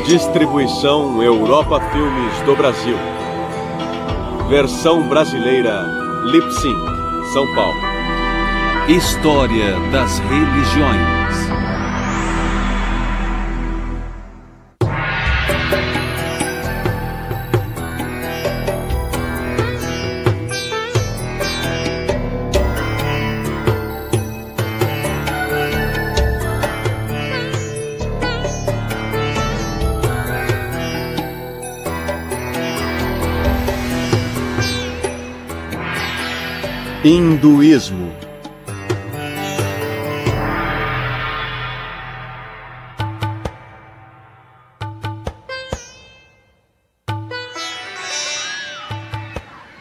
Distribuição Europa Filmes do Brasil. Versão brasileira Lip Sync, São Paulo. História das religiões. Hinduísmo.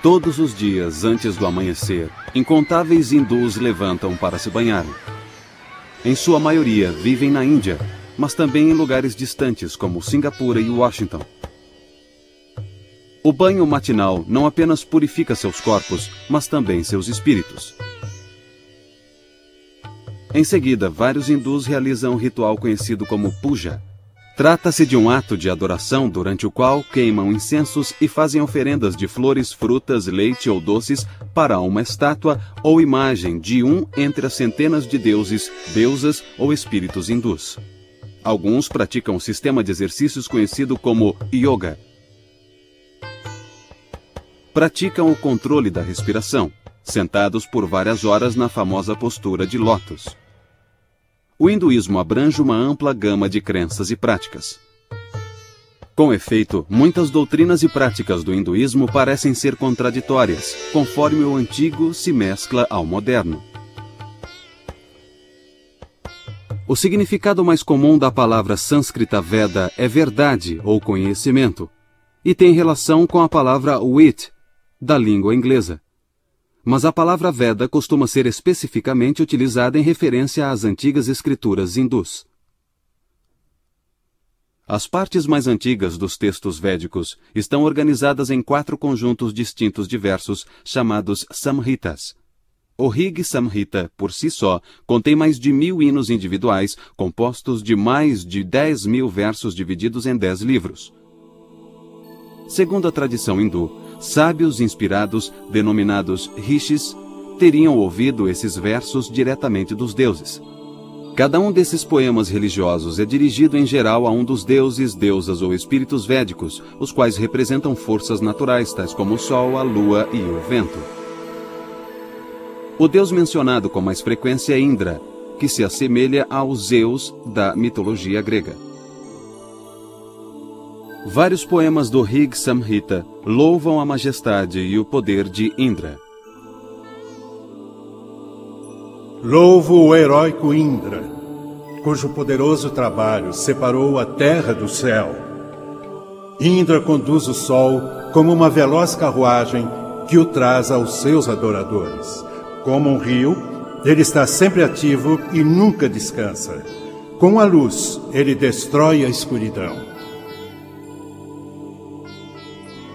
Todos os dias antes do amanhecer, incontáveis hindus levantam para se banharem. Em sua maioria vivem na Índia, mas também em lugares distantes como Singapura e Washington. O banho matinal não apenas purifica seus corpos, mas também seus espíritos. Em seguida, vários hindus realizam um ritual conhecido como puja. Trata-se de um ato de adoração durante o qual queimam incensos e fazem oferendas de flores, frutas, leite ou doces para uma estátua ou imagem de um entre as centenas de deuses, deusas ou espíritos hindus. Alguns praticam um sistema de exercícios conhecido como yoga. Praticam o controle da respiração, sentados por várias horas na famosa postura de lótus. O hinduísmo abrange uma ampla gama de crenças e práticas. Com efeito, muitas doutrinas e práticas do hinduísmo parecem ser contraditórias, conforme o antigo se mescla ao moderno. O significado mais comum da palavra sânscrita Veda é verdade ou conhecimento, e tem relação com a palavra wit, da língua inglesa. Mas a palavra Veda costuma ser especificamente utilizada em referência às antigas escrituras hindus. As partes mais antigas dos textos védicos estão organizadas em 4 conjuntos distintos de versos, chamados Samhitas. O Rig Samhita, por si só, contém mais de 1000 hinos individuais, compostos de mais de 10.000 versos divididos em 10 livros. Segundo a tradição hindu, sábios inspirados, denominados rishis, teriam ouvido esses versos diretamente dos deuses. Cada um desses poemas religiosos é dirigido em geral a um dos deuses, deusas ou espíritos védicos, os quais representam forças naturais, tais como o sol, a lua e o vento. O deus mencionado com mais frequência é Indra, que se assemelha ao Zeus da mitologia grega. Vários poemas do Rig Samhita louvam a majestade e o poder de Indra. Louvo o heróico Indra, cujo poderoso trabalho separou a terra do céu. Indra conduz o sol como uma veloz carruagem que o traz aos seus adoradores. Como um rio, ele está sempre ativo e nunca descansa. Com a luz, ele destrói a escuridão.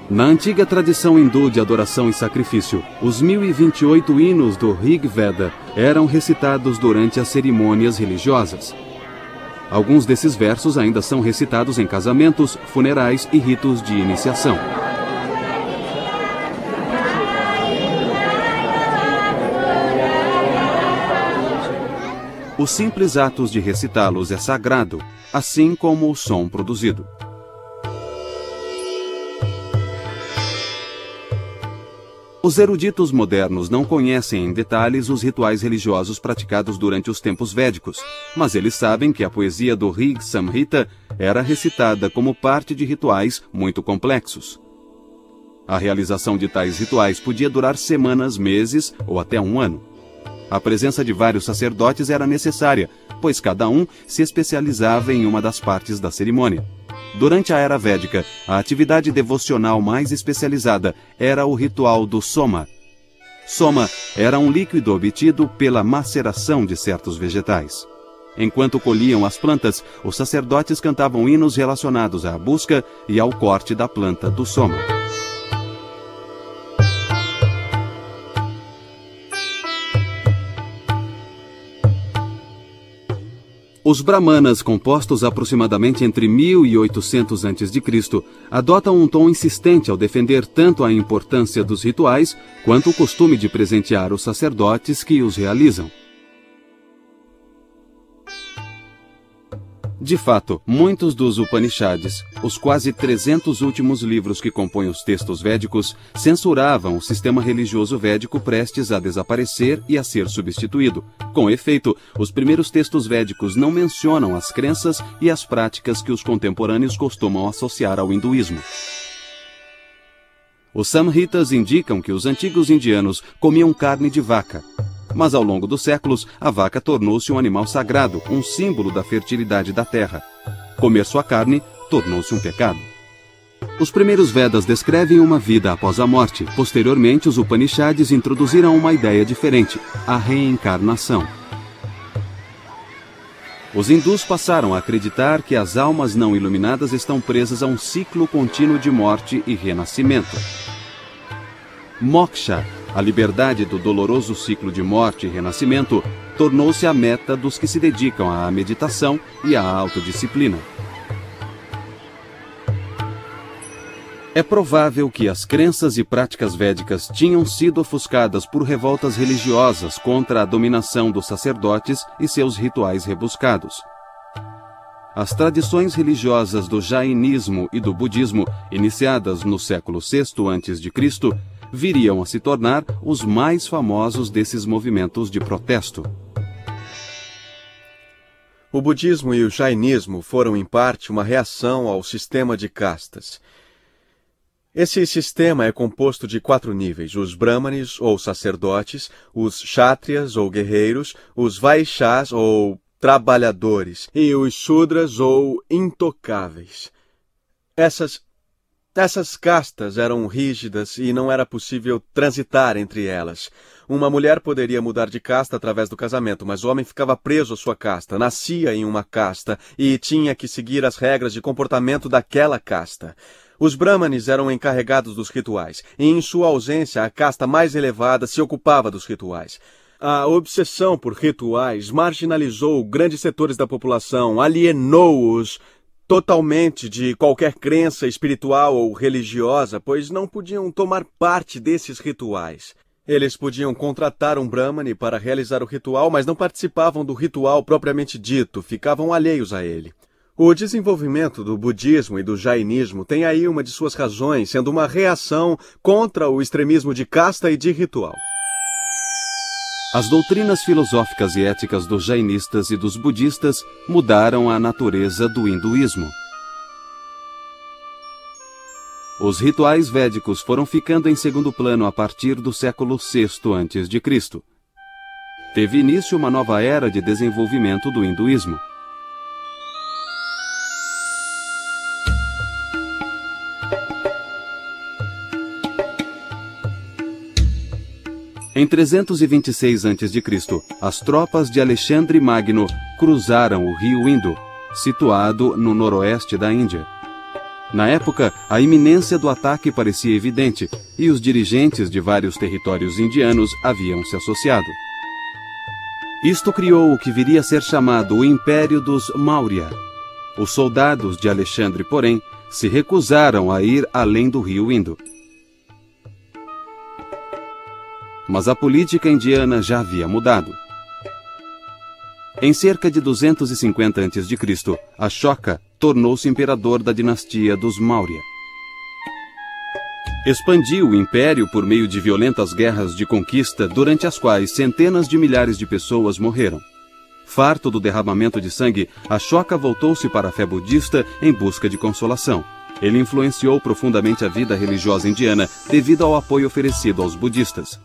Na antiga tradição hindu de adoração e sacrifício, os 1028 hinos do Rig Veda eram recitados durante as cerimônias religiosas. Alguns desses versos ainda são recitados em casamentos, funerais e ritos de iniciação. Os simples atos de recitá-los é sagrado, assim como o som produzido. Os eruditos modernos não conhecem em detalhes os rituais religiosos praticados durante os tempos védicos, mas eles sabem que a poesia do Rig Samhita era recitada como parte de rituais muito complexos. A realização de tais rituais podia durar semanas, meses ou até um ano. A presença de vários sacerdotes era necessária, pois cada um se especializava em uma das partes da cerimônia. Durante a Era Védica, a atividade devocional mais especializada era o ritual do soma. Soma era um líquido obtido pela maceração de certos vegetais. Enquanto colhiam as plantas, os sacerdotes cantavam hinos relacionados à busca e ao corte da planta do soma. Os brahmanas, compostos aproximadamente entre 1800 a.C., adotam um tom insistente ao defender tanto a importância dos rituais quanto o costume de presentear os sacerdotes que os realizam. De fato, muitos dos Upanishads, os quase 300 últimos livros que compõem os textos védicos, censuravam o sistema religioso védico prestes a desaparecer e a ser substituído. Com efeito, os primeiros textos védicos não mencionam as crenças e as práticas que os contemporâneos costumam associar ao hinduísmo. Os Samhitas indicam que os antigos indianos comiam carne de vaca. Mas ao longo dos séculos, a vaca tornou-se um animal sagrado, um símbolo da fertilidade da terra. Comer sua carne tornou-se um pecado. Os primeiros Vedas descrevem uma vida após a morte. Posteriormente, os Upanishads introduziram uma ideia diferente, a reencarnação. Os hindus passaram a acreditar que as almas não iluminadas estão presas a um ciclo contínuo de morte e renascimento. Moksha, a liberdade do doloroso ciclo de morte e renascimento, tornou-se a meta dos que se dedicam à meditação e à autodisciplina. É provável que as crenças e práticas védicas tinham sido ofuscadas por revoltas religiosas contra a dominação dos sacerdotes e seus rituais rebuscados. As tradições religiosas do jainismo e do budismo, iniciadas no século VI a.C., viriam a se tornar os mais famosos desses movimentos de protesto. O budismo e o jainismo foram, em parte, uma reação ao sistema de castas. Esse sistema é composto de 4 níveis: os brahmanes, ou sacerdotes, os kshatriyas, ou guerreiros, os vaishyas, ou trabalhadores, e os shudras, ou intocáveis. Essas castas eram rígidas e não era possível transitar entre elas. Uma mulher poderia mudar de casta através do casamento, mas o homem ficava preso à sua casta, nascia em uma casta e tinha que seguir as regras de comportamento daquela casta. Os brahmanes eram encarregados dos rituais, e em sua ausência a casta mais elevada se ocupava dos rituais. A obsessão por rituais marginalizou grandes setores da população, alienou-os totalmente de qualquer crença espiritual ou religiosa, pois não podiam tomar parte desses rituais. Eles podiam contratar um brahmane para realizar o ritual, mas não participavam do ritual propriamente dito, ficavam alheios a ele. O desenvolvimento do budismo e do jainismo tem aí uma de suas razões, sendo uma reação contra o extremismo de casta e de ritual. As doutrinas filosóficas e éticas dos jainistas e dos budistas mudaram a natureza do hinduísmo. Os rituais védicos foram ficando em segundo plano a partir do século VI a.C. Teve início uma nova era de desenvolvimento do hinduísmo. Em 326 a.C., as tropas de Alexandre Magno cruzaram o rio Indo, situado no noroeste da Índia. Na época, a iminência do ataque parecia evidente, e os dirigentes de vários territórios indianos haviam se associado. Isto criou o que viria a ser chamado o Império dos Maurya. Os soldados de Alexandre, porém, se recusaram a ir além do rio Indo. Mas a política indiana já havia mudado. Em cerca de 250 a.C., Ashoka tornou-se imperador da dinastia dos Maurya. Expandiu o império por meio de violentas guerras de conquista, durante as quais centenas de milhares de pessoas morreram. Farto do derramamento de sangue, Ashoka voltou-se para a fé budista em busca de consolação. Ele influenciou profundamente a vida religiosa indiana devido ao apoio oferecido aos budistas.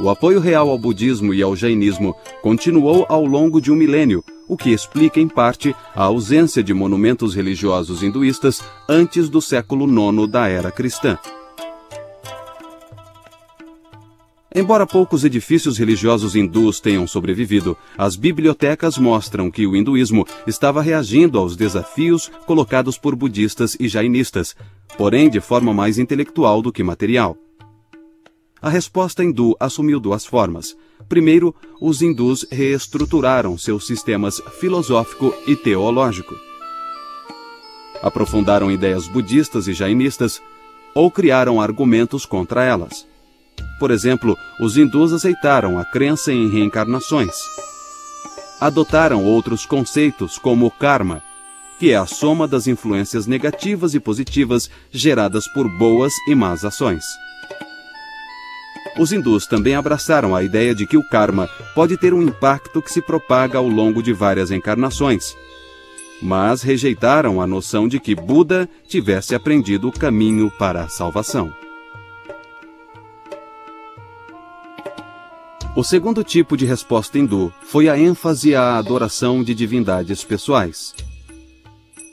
O apoio real ao budismo e ao jainismo continuou ao longo de um milênio, o que explica, em parte, a ausência de monumentos religiosos hinduístas antes do século IX da era cristã. Embora poucos edifícios religiosos hindus tenham sobrevivido, as bibliotecas mostram que o hinduísmo estava reagindo aos desafios colocados por budistas e jainistas, porém de forma mais intelectual do que material. a resposta hindu assumiu duas formas. Primeiro, os hindus reestruturaram seus sistemas filosófico e teológico. Aprofundaram ideias budistas e jainistas ou criaram argumentos contra elas. Por exemplo, os hindus aceitaram a crença em reencarnações. Adotaram outros conceitos como o karma, que é a soma das influências negativas e positivas geradas por boas e más ações. Os hindus também abraçaram a ideia de que o karma pode ter um impacto que se propaga ao longo de várias encarnações, mas rejeitaram a noção de que Buda tivesse aprendido o caminho para a salvação. O segundo tipo de resposta hindu foi a ênfase à adoração de divindades pessoais.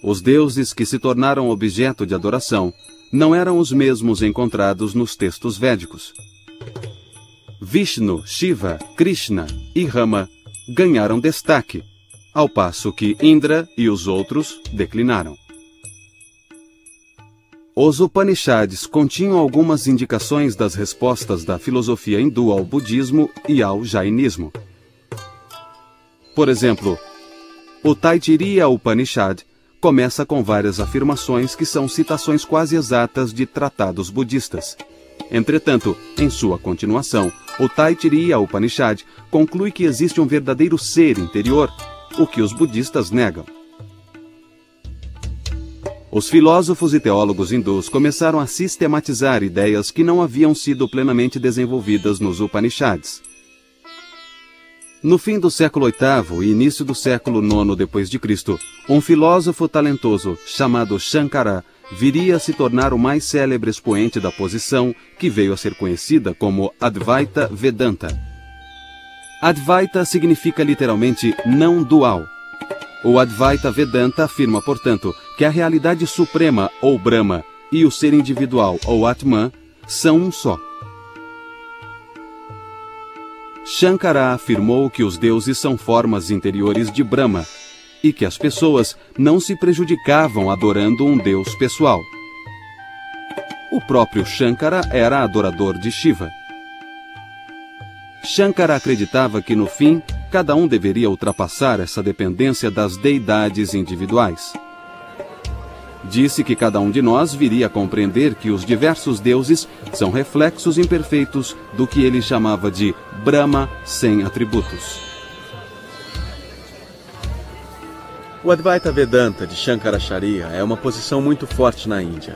Os deuses que se tornaram objeto de adoração não eram os mesmos encontrados nos textos védicos. Vishnu, Shiva, Krishna e Rama ganharam destaque, ao passo que Indra e os outros declinaram. Os Upanishads continham algumas indicações das respostas da filosofia hindu ao budismo e ao jainismo. Por exemplo, o Taittiriya Upanishad começa com várias afirmações que são citações quase exatas de tratados budistas. Entretanto, em sua continuação, o Taittiriya Upanishad conclui que existe um verdadeiro ser interior, o que os budistas negam. Os filósofos e teólogos hindus começaram a sistematizar ideias que não haviam sido plenamente desenvolvidas nos Upanishads. No fim do século VIII e início do século IX d.C., um filósofo talentoso chamado Shankara viria a se tornar o mais célebre expoente da posição que veio a ser conhecida como Advaita Vedanta. Advaita significa literalmente não dual. O Advaita Vedanta afirma, portanto, que a realidade suprema, ou Brahma, e o ser individual, ou Atman, são um só. Shankara afirmou que os deuses são formas interiores de Brahma e que as pessoas não se prejudicavam adorando um deus pessoal. O próprio Shankara era adorador de Shiva. Shankara acreditava que, no fim, cada um deveria ultrapassar essa dependência das deidades individuais. Disse que cada um de nós viria a compreender que os diversos deuses são reflexos imperfeitos do que ele chamava de Brahma sem atributos. O Advaita Vedanta de Shankaracharya é uma posição muito forte na Índia.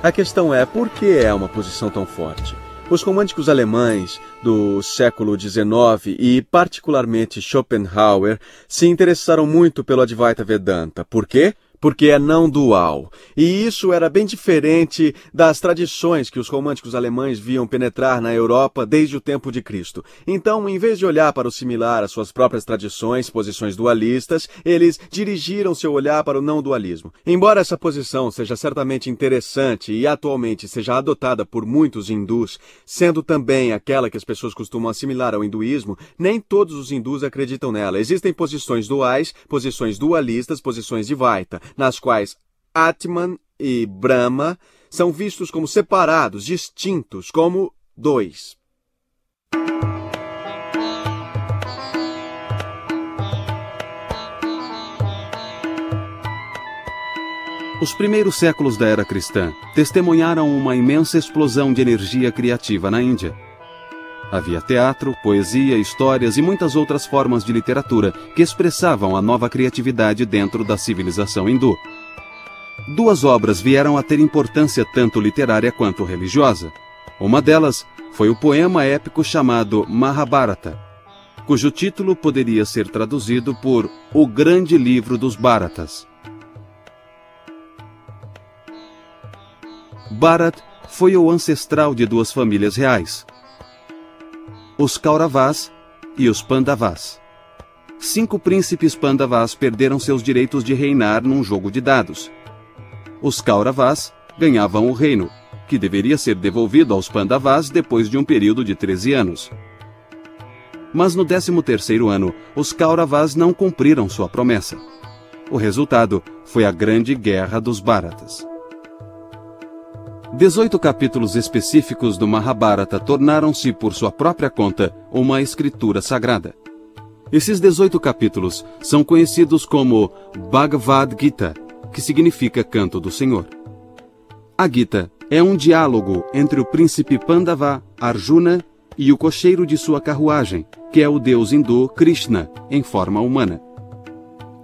A questão é, por que é uma posição tão forte? Os românticos alemães do século XIX e particularmente Schopenhauer se interessaram muito pelo Advaita Vedanta. Por quê? Porque é não dual. E isso era bem diferente das tradições que os românticos alemães viam penetrar na Europa desde o tempo de Cristo. Então, em vez de olhar para o similar às suas próprias tradições, posições dualistas, eles dirigiram seu olhar para o não dualismo. Embora essa posição seja certamente interessante e atualmente seja adotada por muitos hindus, sendo também aquela que as pessoas costumam assimilar ao hinduísmo, nem todos os hindus acreditam nela. Existem posições duais, posições dualistas, posições Dvaita, nas quais Atman e Brahma são vistos como separados, distintos, como dois. Os primeiros séculos da era cristã testemunharam uma imensa explosão de energia criativa na Índia. Havia teatro, poesia, histórias e muitas outras formas de literatura que expressavam a nova criatividade dentro da civilização hindu. Duas obras vieram a ter importância tanto literária quanto religiosa. Uma delas foi o poema épico chamado Mahabharata, cujo título poderia ser traduzido por O Grande Livro dos Bharatas. Bharat foi o ancestral de duas famílias reais, os Kauravas e os Pandavas. 5 príncipes Pandavas perderam seus direitos de reinar num jogo de dados. Os Kauravas ganhavam o reino, que deveria ser devolvido aos Pandavas depois de um período de 13 anos. Mas no 13º ano, os Kauravas não cumpriram sua promessa. O resultado foi a Grande Guerra dos Bharatas. 18 capítulos específicos do Mahabharata tornaram-se, por sua própria conta, uma escritura sagrada. Esses 18 capítulos são conhecidos como Bhagavad Gita, que significa Canto do Senhor. A Gita é um diálogo entre o príncipe Pandava, Arjuna, e o cocheiro de sua carruagem, que é o deus hindu Krishna, em forma humana.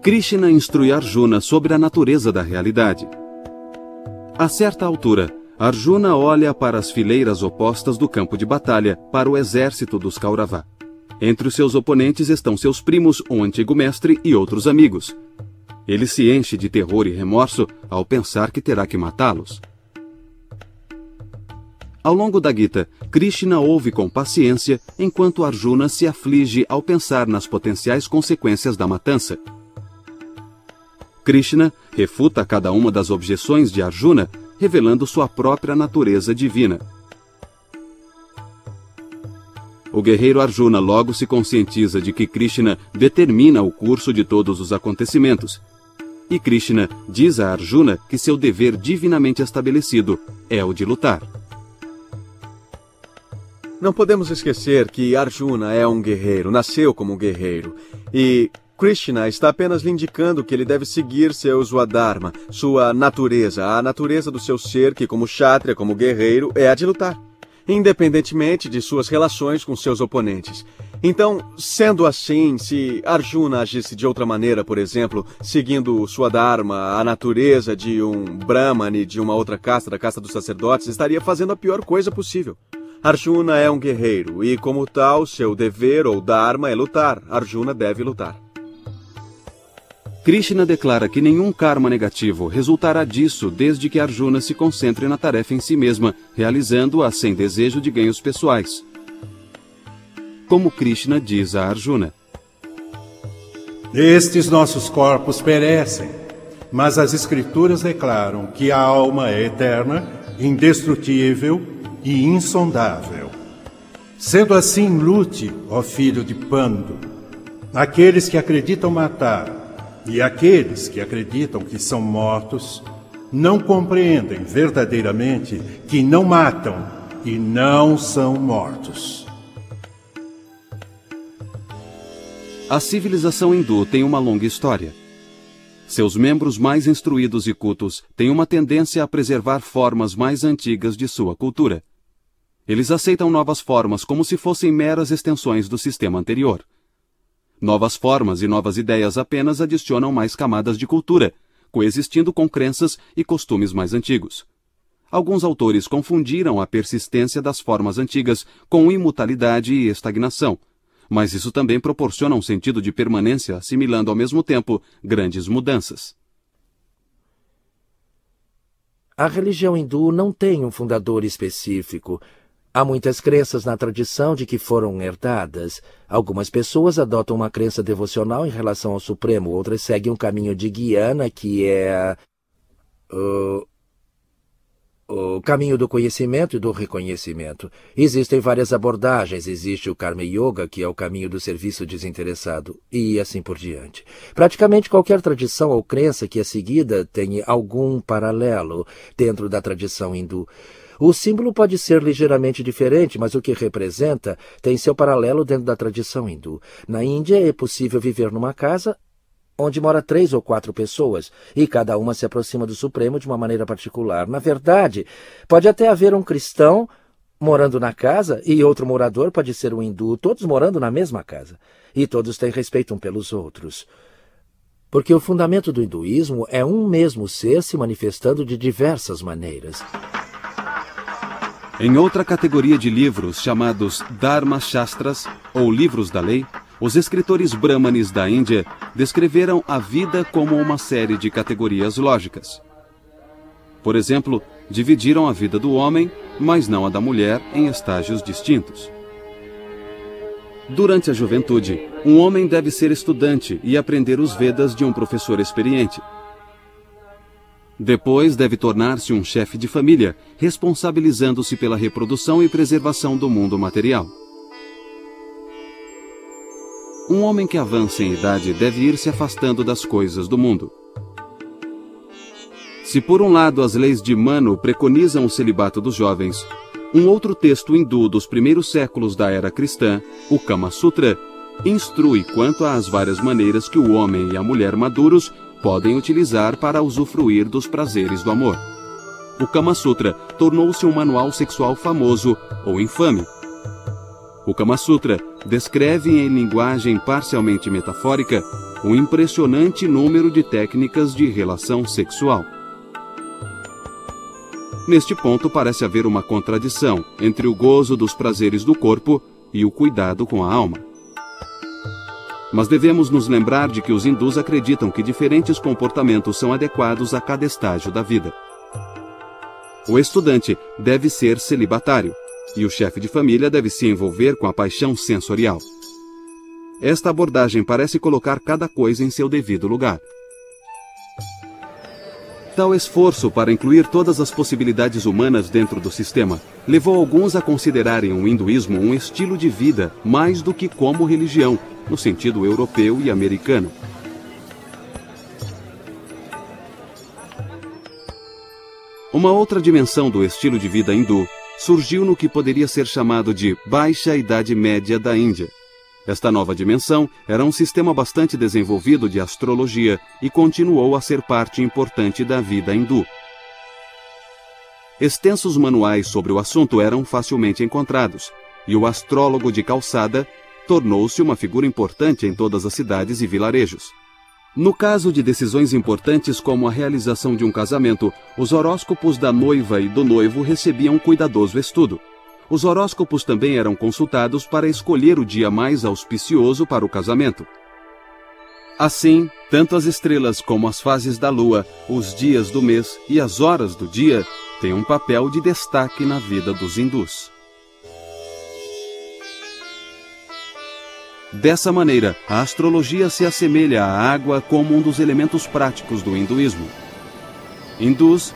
Krishna instrui Arjuna sobre a natureza da realidade. A certa altura, Arjuna olha para as fileiras opostas do campo de batalha, para o exército dos Kaurava. Entre os seus oponentes estão seus primos, um antigo mestre e outros amigos. Ele se enche de terror e remorso ao pensar que terá que matá-los. Ao longo da Gita, Krishna ouve com paciência enquanto Arjuna se aflige ao pensar nas potenciais consequências da matança. Krishna refuta cada uma das objeções de Arjuna, revelando sua própria natureza divina. O guerreiro Arjuna logo se conscientiza de que Krishna determina o curso de todos os acontecimentos. E Krishna diz a Arjuna que seu dever divinamente estabelecido é o de lutar. Não podemos esquecer que Arjuna é um guerreiro, nasceu como um guerreiro. E Krishna está apenas lhe indicando que ele deve seguir seu Swadharma, sua natureza, a natureza do seu ser que, como Kshatriya, como guerreiro, é a de lutar, independentemente de suas relações com seus oponentes. Então, sendo assim, se Arjuna agisse de outra maneira, por exemplo, seguindo sua dharma, a natureza de um brahmane de uma outra casta, da casta dos sacerdotes, estaria fazendo a pior coisa possível. Arjuna é um guerreiro e, como tal, seu dever ou dharma é lutar. Arjuna deve lutar. Krishna declara que nenhum karma negativo resultará disso desde que Arjuna se concentre na tarefa em si mesma, realizando-a sem desejo de ganhos pessoais. Como Krishna diz a Arjuna: Estes nossos corpos perecem, mas as Escrituras declaram que a alma é eterna, indestrutível e insondável. Sendo assim, lute, ó filho de Pandu. Aqueles que acreditam matar e aqueles que acreditam que são mortos não compreendem verdadeiramente que não matam e não são mortos. A civilização hindu tem uma longa história. Seus membros mais instruídos e cultos têm uma tendência a preservar formas mais antigas de sua cultura. Eles aceitam novas formas como se fossem meras extensões do sistema anterior. Novas formas e novas ideias apenas adicionam mais camadas de cultura, coexistindo com crenças e costumes mais antigos. Alguns autores confundiram a persistência das formas antigas com imutabilidade e estagnação, mas isso também proporciona um sentido de permanência, assimilando ao mesmo tempo grandes mudanças. A religião hindu não tem um fundador específico. Há muitas crenças na tradição de que foram herdadas. Algumas pessoas adotam uma crença devocional em relação ao Supremo, outras seguem um caminho de Gyana, que é o caminho do conhecimento e do reconhecimento. Existem várias abordagens. Existe o Karma Yoga, que é o caminho do serviço desinteressado, e assim por diante. Praticamente qualquer tradição ou crença que é seguida tem algum paralelo dentro da tradição hindu. O símbolo pode ser ligeiramente diferente, mas o que representa tem seu paralelo dentro da tradição hindu. Na Índia é possível viver numa casa onde mora 3 ou 4 pessoas, e cada uma se aproxima do Supremo de uma maneira particular. Na verdade, pode até haver um cristão morando na casa e outro morador pode ser um hindu, todos morando na mesma casa. E todos têm respeito uns pelos outros. Porque o fundamento do hinduísmo é um mesmo ser se manifestando de diversas maneiras. Em outra categoria de livros, chamados Dharma Shastras, ou livros da lei, os escritores brahmanes da Índia descreveram a vida como uma série de categorias lógicas. Por exemplo, dividiram a vida do homem, mas não a da mulher, em estágios distintos. Durante a juventude, um homem deve ser estudante e aprender os Vedas de um professor experiente. Depois deve tornar-se um chefe de família, responsabilizando-se pela reprodução e preservação do mundo material. Um homem que avança em idade deve ir se afastando das coisas do mundo. Se por um lado as leis de Manu preconizam o celibato dos jovens, um outro texto hindu dos primeiros séculos da era cristã, o Kama Sutra, instrui quanto às várias maneiras que o homem e a mulher maduros podem utilizar para usufruir dos prazeres do amor. O Kama Sutra tornou-se um manual sexual famoso ou infame. O Kama Sutra descreve em linguagem parcialmente metafórica um impressionante número de técnicas de relação sexual. Neste ponto parece haver uma contradição entre o gozo dos prazeres do corpo e o cuidado com a alma. Mas devemos nos lembrar de que os hindus acreditam que diferentes comportamentos são adequados a cada estágio da vida. O estudante deve ser celibatário, e o chefe de família deve se envolver com a paixão sensorial. Esta abordagem parece colocar cada coisa em seu devido lugar. Tal esforço para incluir todas as possibilidades humanas dentro do sistema levou alguns a considerarem o hinduísmo um estilo de vida mais do que como religião, no sentido europeu e americano. Uma outra dimensão do estilo de vida hindu surgiu no que poderia ser chamado de Baixa Idade Média da Índia. Esta nova dimensão era um sistema bastante desenvolvido de astrologia e continuou a ser parte importante da vida hindu. Extensos manuais sobre o assunto eram facilmente encontrados, e o astrólogo de calçada tornou-se uma figura importante em todas as cidades e vilarejos. No caso de decisões importantes como a realização de um casamento, os horóscopos da noiva e do noivo recebiam cuidadoso estudo. Os horóscopos também eram consultados para escolher o dia mais auspicioso para o casamento. Assim, tanto as estrelas como as fases da lua, os dias do mês e as horas do dia têm um papel de destaque na vida dos hindus. Dessa maneira, a astrologia se assemelha à água como um dos elementos práticos do hinduísmo. Hindus,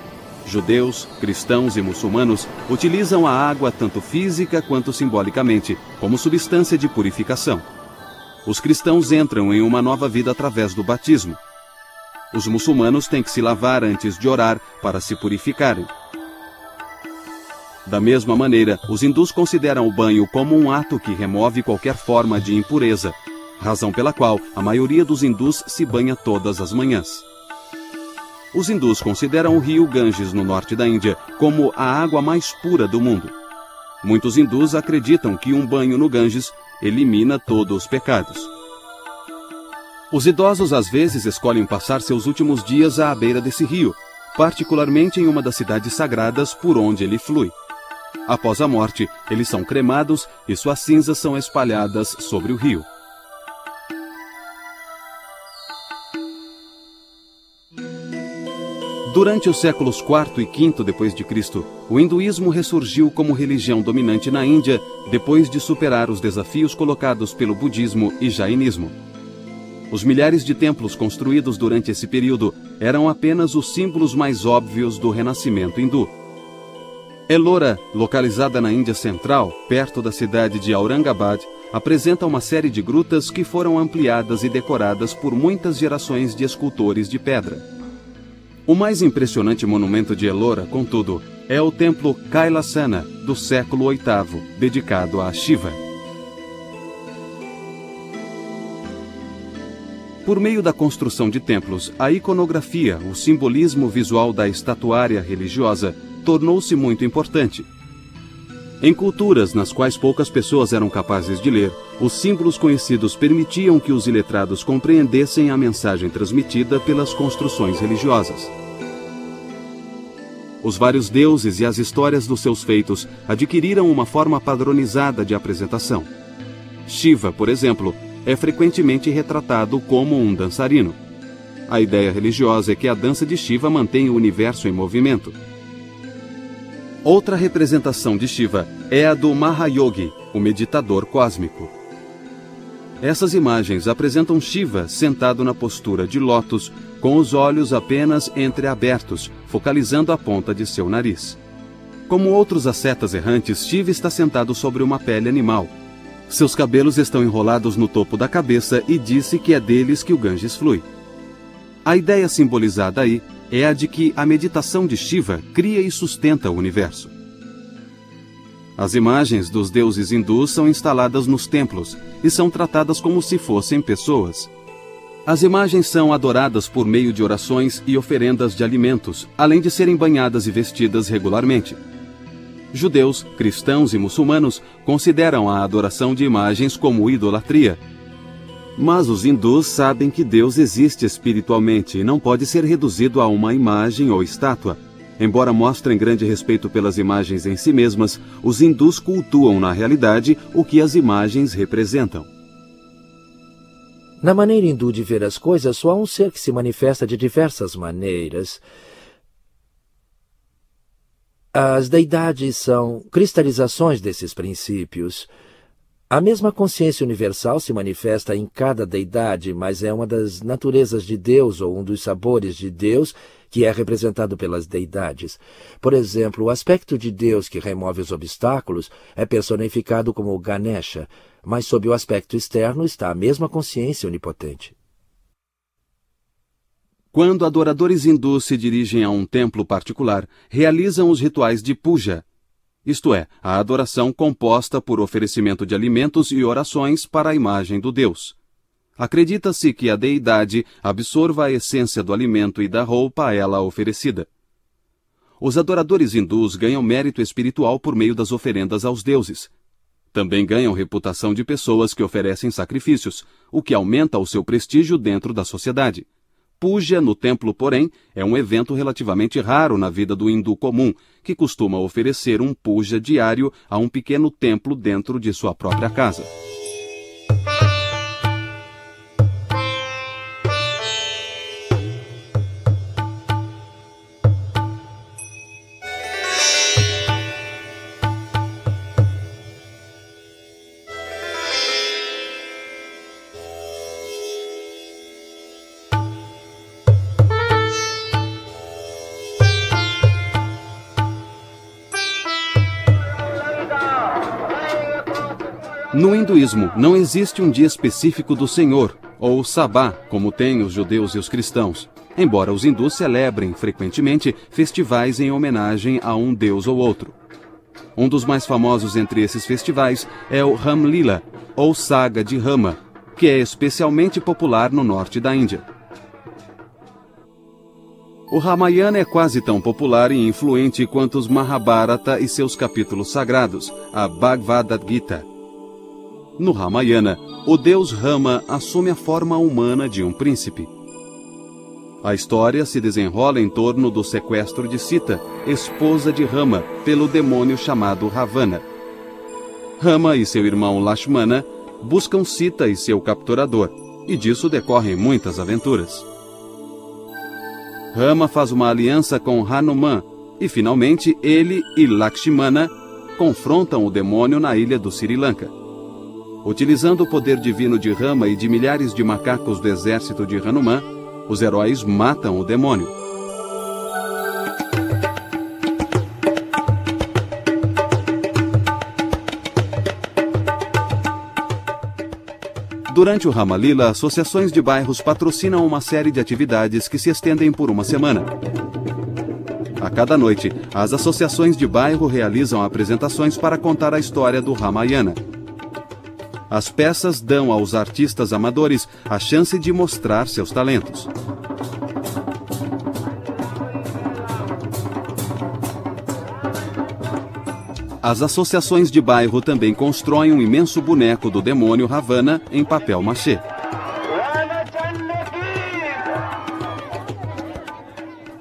judeus, cristãos e muçulmanos utilizam a água tanto física quanto simbolicamente, como substância de purificação. Os cristãos entram em uma nova vida através do batismo. Os muçulmanos têm que se lavar antes de orar para se purificarem. Da mesma maneira, os hindus consideram o banho como um ato que remove qualquer forma de impureza, razão pela qual a maioria dos hindus se banha todas as manhãs. Os hindus consideram o rio Ganges, no norte da Índia, como a água mais pura do mundo. Muitos hindus acreditam que um banho no Ganges elimina todos os pecados. Os idosos às vezes escolhem passar seus últimos dias à beira desse rio, particularmente em uma das cidades sagradas por onde ele flui. Após a morte, eles são cremados e suas cinzas são espalhadas sobre o rio. Durante os séculos IV e V d.C., o hinduísmo ressurgiu como religião dominante na Índia depois de superar os desafios colocados pelo budismo e jainismo. Os milhares de templos construídos durante esse período eram apenas os símbolos mais óbvios do renascimento hindu. Ellora, localizada na Índia Central, perto da cidade de Aurangabad, apresenta uma série de grutas que foram ampliadas e decoradas por muitas gerações de escultores de pedra. O mais impressionante monumento de Ellora, contudo, é o templo Kailasana, do século VIII, dedicado a Shiva. Por meio da construção de templos, a iconografia, o simbolismo visual da estatuária religiosa, tornou-se muito importante. Em culturas nas quais poucas pessoas eram capazes de ler, os símbolos conhecidos permitiam que os iletrados compreendessem a mensagem transmitida pelas construções religiosas. Os vários deuses e as histórias dos seus feitos adquiriram uma forma padronizada de apresentação. Shiva, por exemplo, é frequentemente retratado como um dançarino. A ideia religiosa é que a dança de Shiva mantém o universo em movimento. Outra representação de Shiva é a do Mahayogi, o meditador cósmico. Essas imagens apresentam Shiva sentado na postura de lótus, com os olhos apenas entreabertos, focalizando a ponta de seu nariz. Como outros ascetas errantes, Shiva está sentado sobre uma pele animal. Seus cabelos estão enrolados no topo da cabeça e disse que é deles que o Ganges flui. A ideia simbolizada aí é a de que a meditação de Shiva cria e sustenta o universo. As imagens dos deuses hindus são instaladas nos templos e são tratadas como se fossem pessoas. As imagens são adoradas por meio de orações e oferendas de alimentos, além de serem banhadas e vestidas regularmente. Judeus, cristãos e muçulmanos consideram a adoração de imagens como idolatria. Mas os hindus sabem que Deus existe espiritualmente e não pode ser reduzido a uma imagem ou estátua. Embora mostrem grande respeito pelas imagens em si mesmas, os hindus cultuam na realidade o que as imagens representam. Na maneira hindu de ver as coisas, só há um ser que se manifesta de diversas maneiras. As deidades são cristalizações desses princípios. A mesma consciência universal se manifesta em cada deidade, mas é uma das naturezas de Deus ou um dos sabores de Deus que é representado pelas deidades. Por exemplo, o aspecto de Deus que remove os obstáculos é personificado como Ganesha, mas sob o aspecto externo está a mesma consciência onipotente. Quando adoradores hindus se dirigem a um templo particular, realizam os rituais de puja, isto é, a adoração composta por oferecimento de alimentos e orações para a imagem do Deus. Acredita-se que a deidade absorva a essência do alimento e da roupa a ela oferecida. Os adoradores hindus ganham mérito espiritual por meio das oferendas aos deuses. Também ganham reputação de pessoas que oferecem sacrifícios, o que aumenta o seu prestígio dentro da sociedade. Puja no templo, porém, é um evento relativamente raro na vida do hindu comum, que costuma oferecer um puja diário a um pequeno templo dentro de sua própria casa. No hinduísmo, não existe um dia específico do Senhor, ou Sabá, como têm os judeus e os cristãos, embora os hindus celebrem frequentemente festivais em homenagem a um deus ou outro. Um dos mais famosos entre esses festivais é o Ram Lila, ou Saga de Rama, que é especialmente popular no norte da Índia. O Ramayana é quase tão popular e influente quanto os Mahabharata e seus capítulos sagrados, a Bhagavad Gita. No Ramayana, o deus Rama assume a forma humana de um príncipe. A história se desenrola em torno do sequestro de Sita, esposa de Rama, pelo demônio chamado Ravana. Rama e seu irmão Lakshmana buscam Sita e seu capturador, e disso decorrem muitas aventuras. Rama faz uma aliança com Hanuman, e finalmente ele e Lakshmana confrontam o demônio na ilha do Sri Lanka. Utilizando o poder divino de Rama e de milhares de macacos do exército de Hanuman, os heróis matam o demônio. Durante o Ramalila, associações de bairros patrocinam uma série de atividades que se estendem por uma semana. A cada noite, as associações de bairro realizam apresentações para contar a história do Ramayana. As peças dão aos artistas amadores a chance de mostrar seus talentos. As associações de bairro também constroem um imenso boneco do demônio Ravana em papel machê.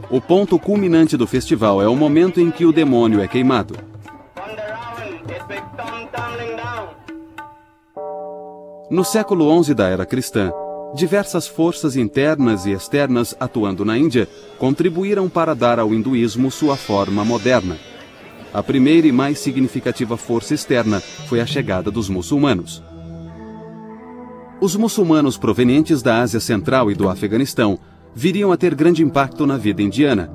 O ponto culminante do festival é o momento em que o demônio é queimado. No século XI da era cristã, diversas forças internas e externas atuando na Índia contribuíram para dar ao hinduísmo sua forma moderna. A primeira e mais significativa força externa foi a chegada dos muçulmanos. Os muçulmanos provenientes da Ásia Central e do Afeganistão viriam a ter grande impacto na vida indiana.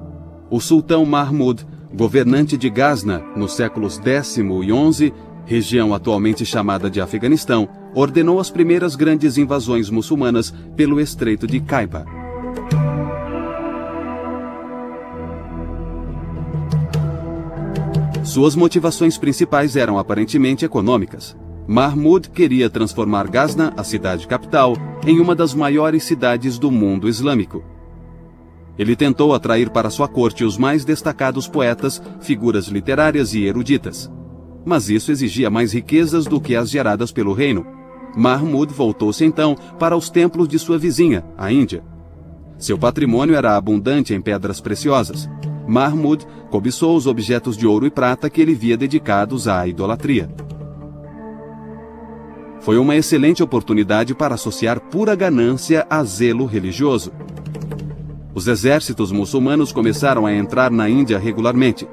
O sultão Mahmud, governante de Ghazna nos séculos X e XI, região atualmente chamada de Afeganistão, ordenou as primeiras grandes invasões muçulmanas pelo Estreito de Khyber. Suas motivações principais eram aparentemente econômicas. Mahmud queria transformar Ghazna, a cidade capital, em uma das maiores cidades do mundo islâmico. Ele tentou atrair para sua corte os mais destacados poetas, figuras literárias e eruditas. Mas isso exigia mais riquezas do que as geradas pelo reino. Mahmud voltou-se então para os templos de sua vizinha, a Índia. Seu patrimônio era abundante em pedras preciosas. Mahmud cobiçou os objetos de ouro e prata que ele via dedicados à idolatria. Foi uma excelente oportunidade para associar pura ganância a zelo religioso. Os exércitos muçulmanos começaram a entrar na Índia regularmente.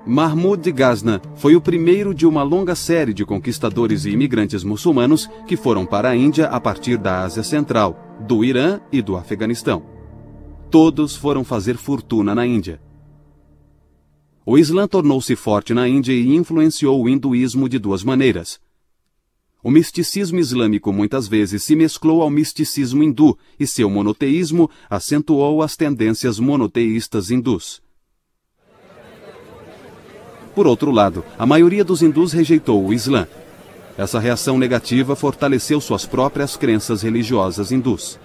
Mahmud de Ghazna foi o primeiro de uma longa série de conquistadores e imigrantes muçulmanos que foram para a Índia a partir da Ásia Central, do Irã e do Afeganistão. Todos foram fazer fortuna na Índia. O Islã tornou-se forte na Índia e influenciou o hinduísmo de duas maneiras. O misticismo islâmico muitas vezes se mesclou ao misticismo hindu e seu monoteísmo acentuou as tendências monoteístas hindus. Por outro lado, a maioria dos hindus rejeitou o Islã. Essa reação negativa fortaleceu suas próprias crenças religiosas hindus.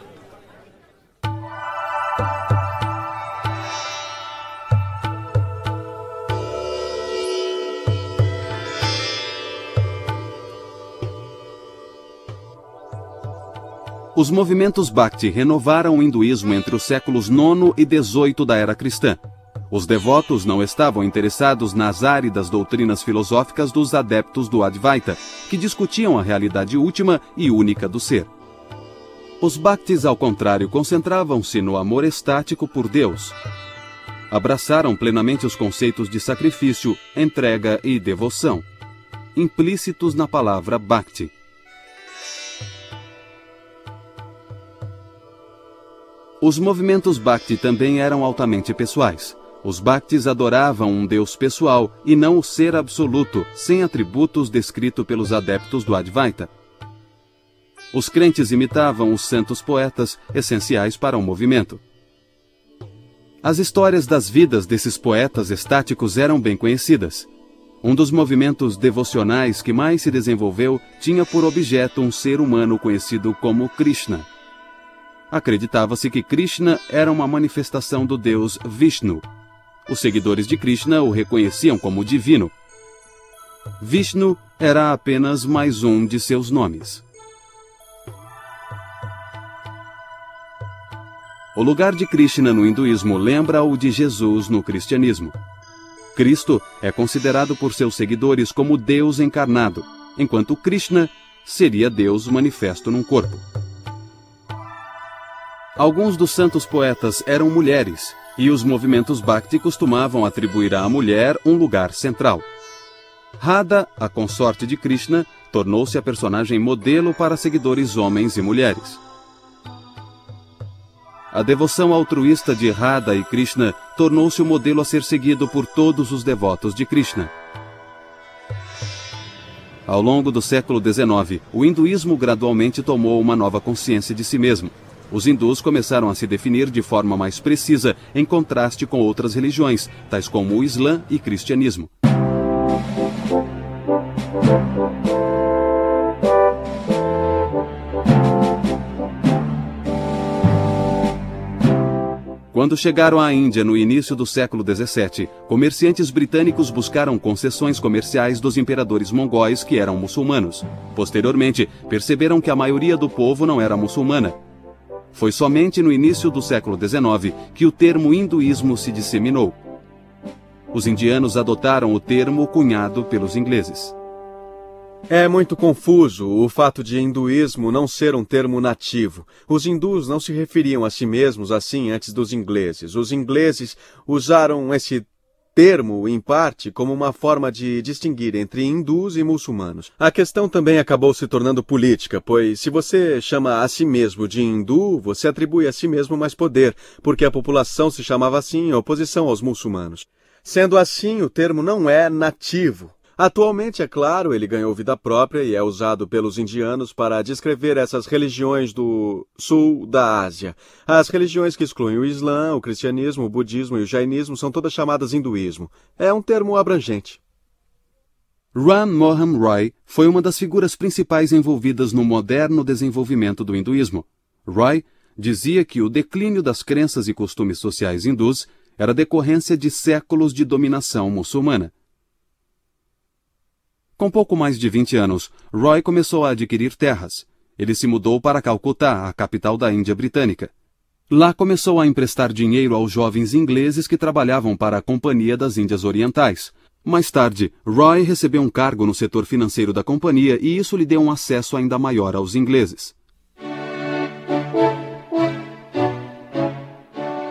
Os movimentos Bhakti renovaram o hinduísmo entre os séculos IX e XVIII da era cristã. Os devotos não estavam interessados nas áridas doutrinas filosóficas dos adeptos do Advaita, que discutiam a realidade última e única do ser. Os Bhaktis, ao contrário, concentravam-se no amor estático por Deus. Abraçaram plenamente os conceitos de sacrifício, entrega e devoção, implícitos na palavra Bhakti. Os movimentos Bhakti também eram altamente pessoais. Os Bhaktis adoravam um Deus pessoal e não o ser absoluto, sem atributos descrito pelos adeptos do Advaita. Os crentes imitavam os santos poetas, essenciais para o movimento. As histórias das vidas desses poetas estáticos eram bem conhecidas. Um dos movimentos devocionais que mais se desenvolveu tinha por objeto um ser humano conhecido como Krishna. Acreditava-se que Krishna era uma manifestação do deus Vishnu. Os seguidores de Krishna o reconheciam como divino. Vishnu era apenas mais um de seus nomes. O lugar de Krishna no hinduísmo lembra o de Jesus no cristianismo. Cristo é considerado por seus seguidores como Deus encarnado, enquanto Krishna seria Deus manifesto num corpo. Alguns dos santos poetas eram mulheres, e os movimentos Bhakti costumavam atribuir à mulher um lugar central. Radha, a consorte de Krishna, tornou-se a personagem modelo para seguidores homens e mulheres. A devoção altruísta de Radha e Krishna tornou-se o modelo a ser seguido por todos os devotos de Krishna. Ao longo do século XIX, o hinduísmo gradualmente tomou uma nova consciência de si mesmo. Os hindus começaram a se definir de forma mais precisa, em contraste com outras religiões, tais como o Islã e cristianismo. Quando chegaram à Índia no início do século XVII, comerciantes britânicos buscaram concessões comerciais dos imperadores mongóis que eram muçulmanos. Posteriormente, perceberam que a maioria do povo não era muçulmana. Foi somente no início do século XIX que o termo hinduísmo se disseminou. Os indianos adotaram o termo cunhado pelos ingleses. É muito confuso o fato de hinduísmo não ser um termo nativo. Os hindus não se referiam a si mesmos assim antes dos ingleses. Os ingleses usaram esse termo, em parte, como uma forma de distinguir entre hindus e muçulmanos. A questão também acabou se tornando política, pois se você chama a si mesmo de hindu, você atribui a si mesmo mais poder, porque a população se chamava assim em oposição aos muçulmanos. Sendo assim, o termo não é nativo. Atualmente, é claro, ele ganhou vida própria e é usado pelos indianos para descrever essas religiões do sul da Ásia. As religiões que excluem o Islã, o cristianismo, o budismo e o jainismo são todas chamadas hinduísmo. É um termo abrangente. Ram Mohan Roy foi uma das figuras principais envolvidas no moderno desenvolvimento do hinduísmo. Roy dizia que o declínio das crenças e costumes sociais hindus era decorrência de séculos de dominação muçulmana. Com pouco mais de 20 anos, Roy começou a adquirir terras. Ele se mudou para Calcutá, a capital da Índia Britânica. Lá começou a emprestar dinheiro aos jovens ingleses que trabalhavam para a Companhia das Índias Orientais. Mais tarde, Roy recebeu um cargo no setor financeiro da companhia e isso lhe deu um acesso ainda maior aos ingleses.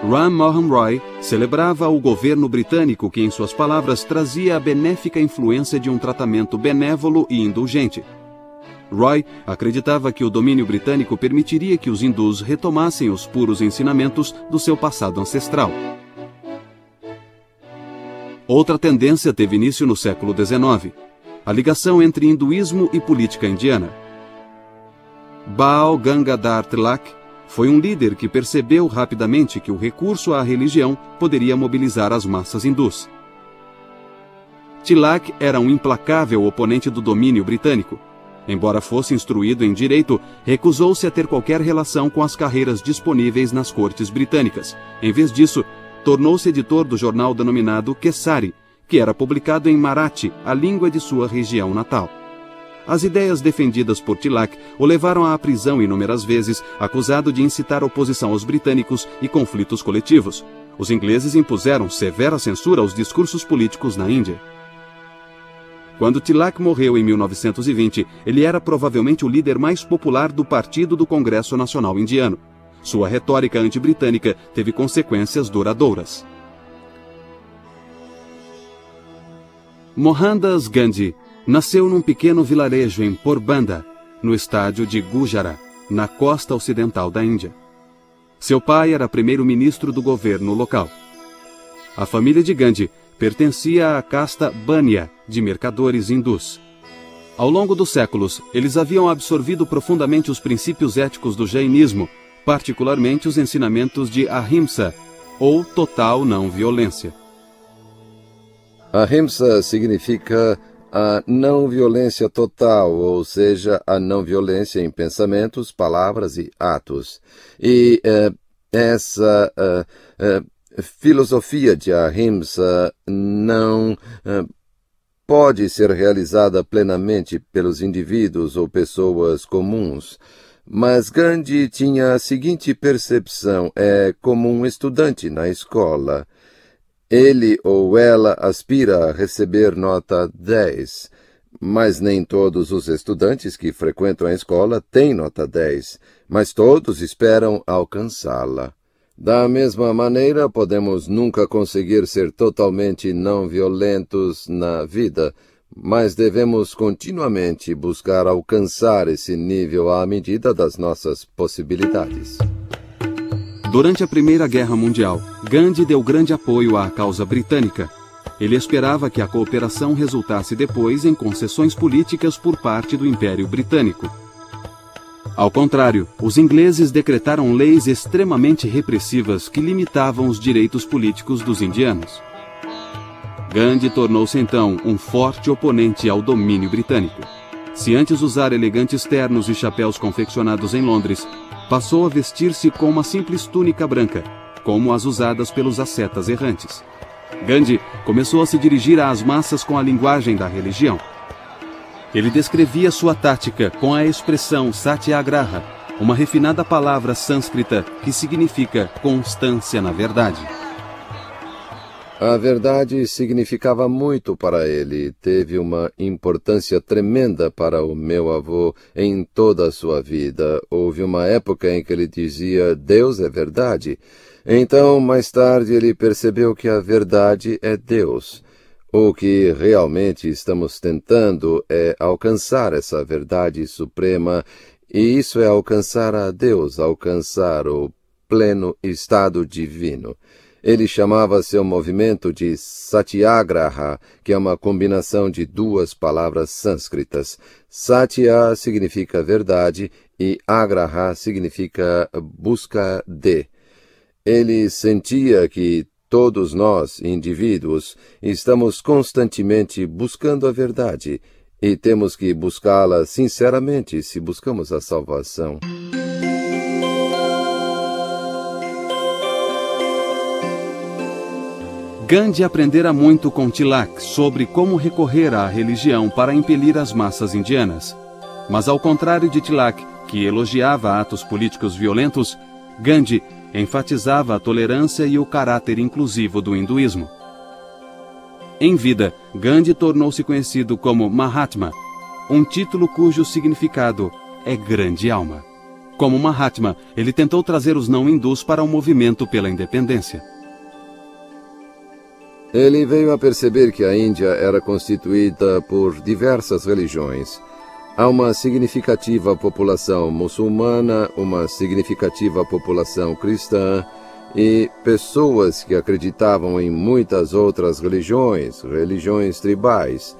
Ram Mohan Roy celebrava o governo britânico que, em suas palavras, trazia a benéfica influência de um tratamento benévolo e indulgente. Roy acreditava que o domínio britânico permitiria que os hindus retomassem os puros ensinamentos do seu passado ancestral. Outra tendência teve início no século XIX, a ligação entre hinduísmo e política indiana. Bal Gangadhar Tilak foi um líder que percebeu rapidamente que o recurso à religião poderia mobilizar as massas hindus. Tilak era um implacável oponente do domínio britânico. Embora fosse instruído em direito, recusou-se a ter qualquer relação com as carreiras disponíveis nas cortes britânicas. Em vez disso, tornou-se editor do jornal denominado Kesari, que era publicado em Marathi, a língua de sua região natal. As ideias defendidas por Tilak o levaram à prisão inúmeras vezes, acusado de incitar oposição aos britânicos e conflitos coletivos. Os ingleses impuseram severa censura aos discursos políticos na Índia. Quando Tilak morreu em 1920, ele era provavelmente o líder mais popular do Partido do Congresso Nacional Indiano. Sua retórica anti-britânica teve consequências duradouras. Mohandas Gandhi nasceu num pequeno vilarejo em Porbandar, no estado de Gujarat, na costa ocidental da Índia. Seu pai era primeiro-ministro do governo local. A família de Gandhi pertencia à casta Bania, de mercadores hindus. Ao longo dos séculos, eles haviam absorvido profundamente os princípios éticos do jainismo, particularmente os ensinamentos de Ahimsa, ou total não violência. Ahimsa significa a não violência total, ou seja, a não violência em pensamentos, palavras e atos. E essa filosofia de Ahimsa não pode ser realizada plenamente pelos indivíduos ou pessoas comuns. Mas Gandhi tinha a seguinte percepção, como um estudante na escola. Ele ou ela aspira a receber nota 10, mas nem todos os estudantes que frequentam a escola têm nota 10, mas todos esperam alcançá-la. Da mesma maneira, podemos nunca conseguir ser totalmente não violentos na vida, mas devemos continuamente buscar alcançar esse nível à medida das nossas possibilidades. Durante a Primeira Guerra Mundial, Gandhi deu grande apoio à causa britânica. Ele esperava que a cooperação resultasse depois em concessões políticas por parte do Império Britânico. Ao contrário, os ingleses decretaram leis extremamente repressivas que limitavam os direitos políticos dos indianos. Gandhi tornou-se então um forte oponente ao domínio britânico. Se antes usar elegantes ternos e chapéus confeccionados em Londres, passou a vestir-se com uma simples túnica branca, como as usadas pelos ascetas errantes. Gandhi começou a se dirigir às massas com a linguagem da religião. Ele descrevia sua tática com a expressão satyagraha, uma refinada palavra sânscrita que significa constância na verdade. A verdade significava muito para ele, teve uma importância tremenda para o meu avô em toda a sua vida. Houve uma época em que ele dizia, Deus é verdade. Então, mais tarde, ele percebeu que a verdade é Deus. O que realmente estamos tentando é alcançar essa verdade suprema, e isso é alcançar a Deus, alcançar o pleno estado divino. Ele chamava seu movimento de Satyagraha, que é uma combinação de duas palavras sânscritas. Satya significa verdade e agraha significa busca de. Ele sentia que todos nós, indivíduos, estamos constantemente buscando a verdade e temos que buscá-la sinceramente se buscamos a salvação. Gandhi aprendera muito com Tilak sobre como recorrer à religião para impelir as massas indianas. Mas ao contrário de Tilak, que elogiava atos políticos violentos, Gandhi enfatizava a tolerância e o caráter inclusivo do hinduísmo. Em vida, Gandhi tornou-se conhecido como Mahatma, um título cujo significado é grande alma. Como Mahatma, ele tentou trazer os não-hindus para o movimento pela independência. Ele veio a perceber que a Índia era constituída por diversas religiões. Há uma significativa população muçulmana, uma significativa população cristã e pessoas que acreditavam em muitas outras religiões tribais.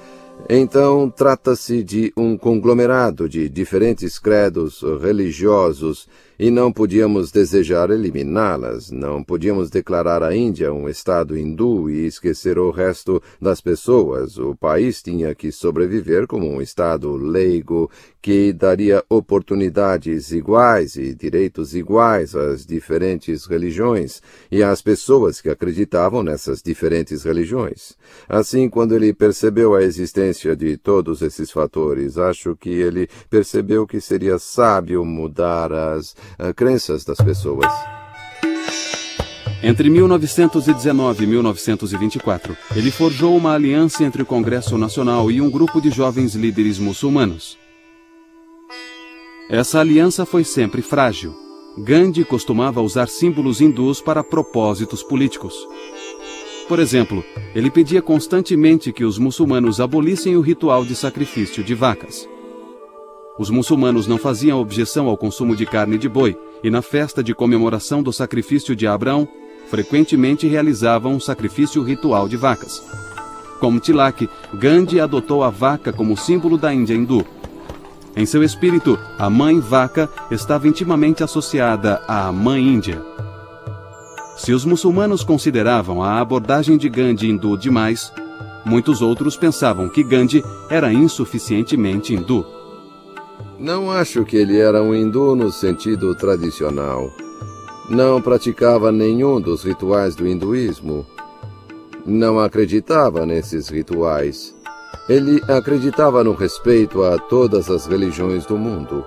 Então, trata-se de um conglomerado de diferentes credos religiosos e não podíamos desejar eliminá-las. Não podíamos declarar a Índia um estado hindu e esquecer o resto das pessoas. O país tinha que sobreviver como um estado leigo que daria oportunidades iguais e direitos iguais às diferentes religiões e às pessoas que acreditavam nessas diferentes religiões. Assim, quando ele percebeu a existência de todos esses fatores, acho que ele percebeu que seria sábio mudar as crenças das pessoas. Entre 1919 e 1924, ele forjou uma aliança entre o Congresso Nacional e um grupo de jovens líderes muçulmanos. Essa aliança foi sempre frágil. Gandhi costumava usar símbolos hindus para propósitos políticos. Por exemplo, ele pedia constantemente que os muçulmanos abolissem o ritual de sacrifício de vacas. Os muçulmanos não faziam objeção ao consumo de carne de boi, e na festa de comemoração do sacrifício de Abraão, frequentemente realizavam um sacrifício ritual de vacas. Como Tilak, Gandhi adotou a vaca como símbolo da Índia hindu. Em seu espírito, a mãe vaca estava intimamente associada à mãe Índia. Se os muçulmanos consideravam a abordagem de Gandhi hindu demais, muitos outros pensavam que Gandhi era insuficientemente hindu. Não acho que ele era um hindu no sentido tradicional. Não praticava nenhum dos rituais do hinduísmo. Não acreditava nesses rituais. Ele acreditava no respeito a todas as religiões do mundo.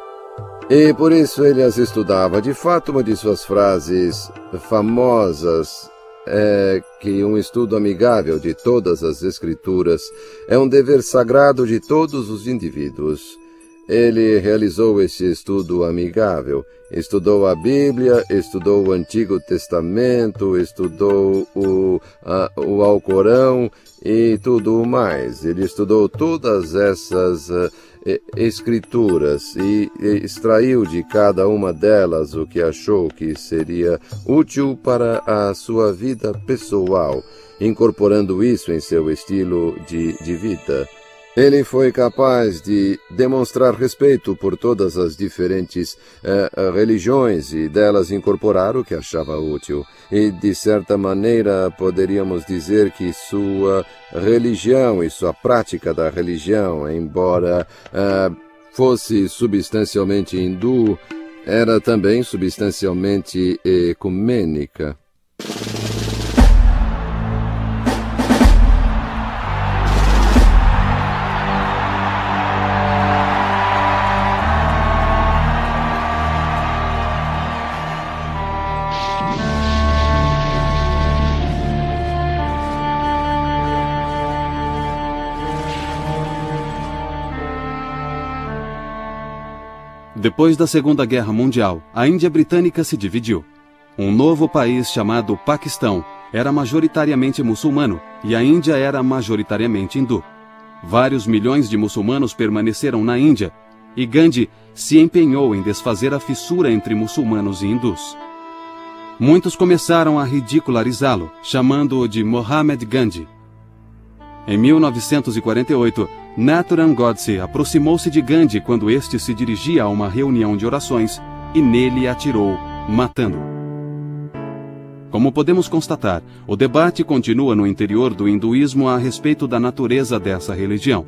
E por isso ele as estudava. De fato, uma de suas frases famosas é que um estudo amigável de todas as escrituras é um dever sagrado de todos os indivíduos. Ele realizou esse estudo amigável. Estudou a Bíblia, estudou o Antigo Testamento, estudou o Alcorão e tudo mais. Ele estudou todas essas escrituras e extraiu de cada uma delas o que achou que seria útil para a sua vida pessoal, incorporando isso em seu estilo de vida. Ele foi capaz de demonstrar respeito por todas as diferentes religiões e delas incorporar o que achava útil. E, de certa maneira, poderíamos dizer que sua religião e sua prática da religião, embora fosse substancialmente hindu, era também substancialmente ecumênica. Depois da Segunda Guerra Mundial, a Índia britânica se dividiu. Um novo país chamado Paquistão era majoritariamente muçulmano e a Índia era majoritariamente hindu. Vários milhões de muçulmanos permaneceram na Índia e Gandhi se empenhou em desfazer a fissura entre muçulmanos e hindus. Muitos começaram a ridicularizá-lo, chamando-o de Mohamed Gandhi. Em 1948, Nathuram Godse aproximou-se de Gandhi quando este se dirigia a uma reunião de orações e nele atirou, matando-o. Como podemos constatar, o debate continua no interior do hinduísmo a respeito da natureza dessa religião.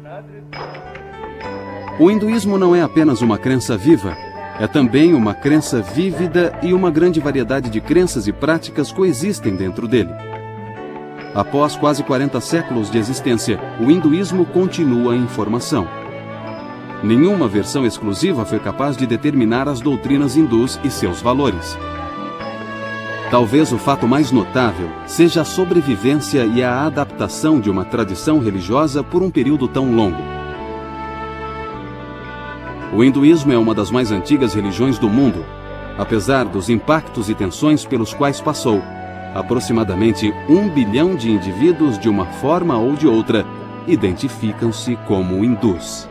O hinduísmo não é apenas uma crença viva, é também uma crença vívida e uma grande variedade de crenças e práticas coexistem dentro dele. Após quase 40 séculos de existência, o hinduísmo continua em formação. Nenhuma versão exclusiva foi capaz de determinar as doutrinas hindus e seus valores. Talvez o fato mais notável seja a sobrevivência e a adaptação de uma tradição religiosa por um período tão longo. O hinduísmo é uma das mais antigas religiões do mundo. Apesar dos impactos e tensões pelos quais passou, aproximadamente 1 bilhão de indivíduos, de uma forma ou de outra, identificam-se como hindus.